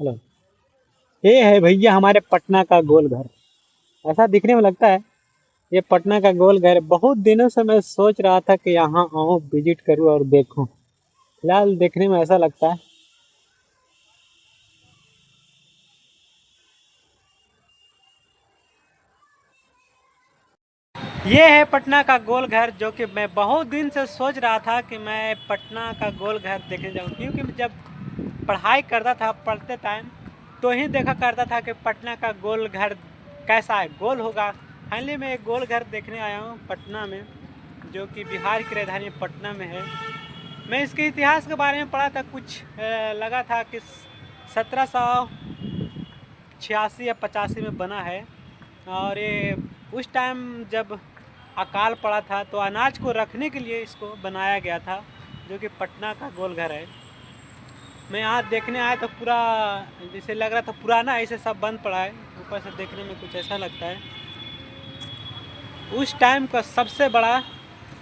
Hello. ये है भैया हमारे पटना का गोल घर। ऐसा दिखने में लगता है। ये पटना का गोल घर बहुत दिनों से मैं सोच रहा था कि यहाँ आऊँ, विजिट करूँ और देखूँ। फिलहाल देखने में ऐसा लगता है। ये है पटना का गोल घर, जो कि मैं बहुत दिन से सोच रहा था कि मैं पटना का गोल घर देखने जाऊँ, क्योंकि जब पढ़ाई करता था, पढ़ते टाइम तो ही देखा करता था कि पटना का गोल घर कैसा है, गोल होगा। फाइनली मैं एक गोल घर देखने आया हूँ पटना में, जो कि बिहार की राजधानी पटना में है। मैं इसके इतिहास के बारे में पढ़ा था, कुछ लगा था कि 1786 या 85 में बना है। और ये उस टाइम जब अकाल पड़ा था तो अनाज को रखने के लिए इसको बनाया गया था, जो कि पटना का गोल घर है। मैं यहाँ देखने आया तो पूरा जैसे लग रहा था पुराना, ऐसे सब बंद पड़ा है। ऊपर से देखने में कुछ ऐसा लगता है। उस टाइम का सबसे बड़ा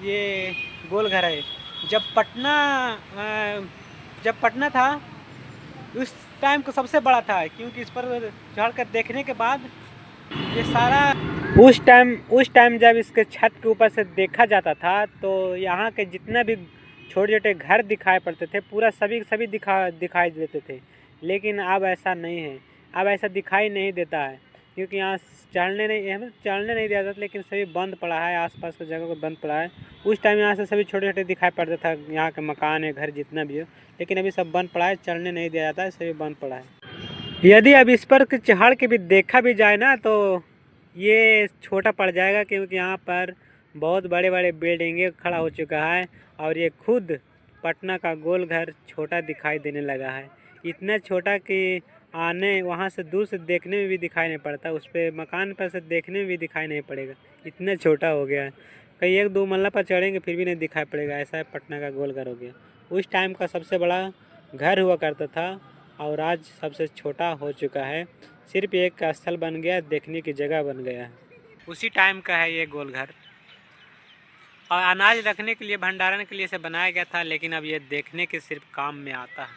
ये गोल घर है। जब पटना जब पटना था उस टाइम का सबसे बड़ा था, क्योंकि इस पर चढ़ कर देखने के बाद ये सारा उस टाइम जब इसके छत के ऊपर से देखा जाता था तो यहाँ के जितना भी छोटे छोटे घर दिखाई पड़ते थे, पूरा सभी सभी दिखाई देते थे। लेकिन अब ऐसा नहीं है। अब ऐसा दिखाई नहीं देता है, क्योंकि यहाँ चढ़ने नहीं दिया जाता, लेकिन सभी बंद पड़ा है। आसपास की जगह को बंद पड़ा है। उस टाइम यहाँ से सभी छोटे छोटे दिखाई पड़ता था, यहाँ के मकान है, घर जितना भी हो। लेकिन अभी सब बंद पड़ा है, चढ़ने नहीं दिया जाता है, सभी बंद पड़ा है। यदि अब इस पर चढ़ के भी देखा भी जाए ना, तो ये छोटा पड़ जाएगा, क्योंकि यहाँ पर बहुत बड़े बड़े बिल्डिंगे खड़ा हो चुका है। और ये खुद पटना का गोल घर छोटा दिखाई देने लगा है। इतना छोटा कि आने वहाँ से दूर से देखने में भी दिखाई नहीं पड़ता, उस पर मकान पर से देखने में भी दिखाई नहीं पड़ेगा। इतना छोटा हो गया है। कहीं एक दो मल्ला पर चढ़ेंगे फिर भी नहीं दिखाई पड़ेगा। ऐसा है पटना का गोल घर हो गया। उस टाइम का सबसे बड़ा घर हुआ करता था, और आज सबसे छोटा हो चुका है। सिर्फ एक स्थल बन गया, देखने की जगह बन गया है। उसी टाइम का है ये गोल घर। और अनाज रखने के लिए, भंडारण के लिए इसे बनाया गया था, लेकिन अब ये देखने के सिर्फ काम में आता है।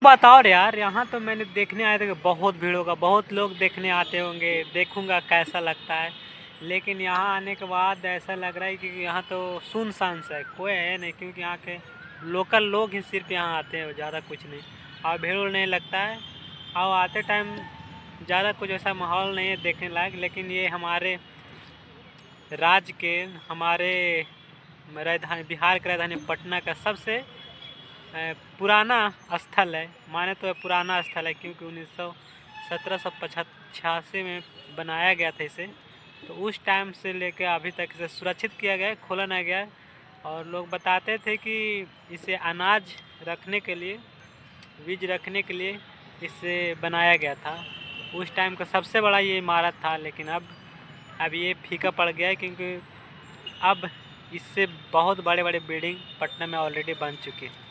बताओ यार, यहाँ तो मैंने देखने आया था कि बहुत भीड़ होगा, बहुत लोग देखने आते होंगे, देखूंगा कैसा लगता है। लेकिन यहाँ आने के बाद ऐसा लग रहा है कि यहाँ तो सुनसान सा है, कोई है नहीं, क्योंकि यहाँ के लोकल लोग ही सिर्फ यहाँ आते हैं, ज़्यादा कुछ नहीं। और भीड़ नहीं लगता है। और आते टाइम ज़्यादा कुछ ऐसा माहौल नहीं है देखने लायक। लेकिन ये हमारे राज्य के, हमारे राजधानी, बिहार की राजधानी पटना का सबसे पुराना स्थल है। माने तो पुराना स्थल है, क्योंकि 1786 में बनाया गया था इसे। तो उस टाइम से लेकर अभी तक इसे सुरक्षित किया गया है, खोला नहीं गया है। और लोग बताते थे कि इसे अनाज रखने के लिए, बीज रखने के लिए इसे बनाया गया था। उस टाइम का सबसे बड़ा ये इमारत था। लेकिन अब ये फीका पड़ गया है, क्योंकि अब इससे बहुत बड़े बड़े बिल्डिंग पटना में ऑलरेडी बन चुके हैं।